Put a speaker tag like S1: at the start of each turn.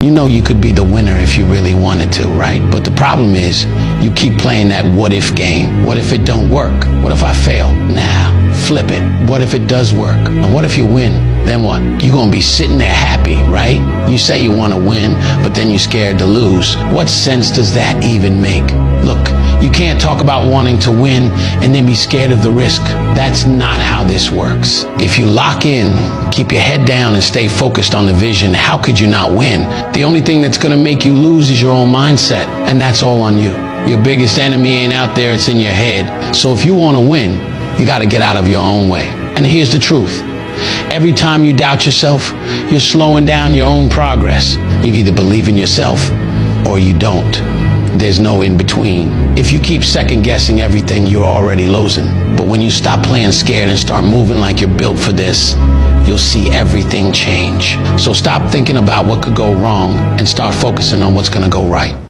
S1: You know you could be the winner if you really wanted to, right? But the problem is you keep playing that what if game. What if it don't work? What if I fail? Nah, flip it. What if it does work? And what if you win? Then what? You're gonna be sitting there happy, right? You say you wanna win, but then you're scared to lose. What sense does that even make? Look, you can't talk about wanting to win and then be scared of the risk. That's not how this works. If you lock in, keep your head down and stay focused on the vision, how could you not win? The only thing that's gonna make you lose is your own mindset, and that's all on you. Your biggest enemy ain't out there, it's in your head. So if you wanna win, you gotta get out of your own way. And here's the truth. Every time you doubt yourself, you're slowing down your own progress. You either believe in yourself or you don't. There's no in between. If you keep second guessing everything, you're already losing. But when you stop playing scared and start moving like you're built for this, you'll see everything change. So stop thinking about what could go wrong and start focusing on what's gonna go right.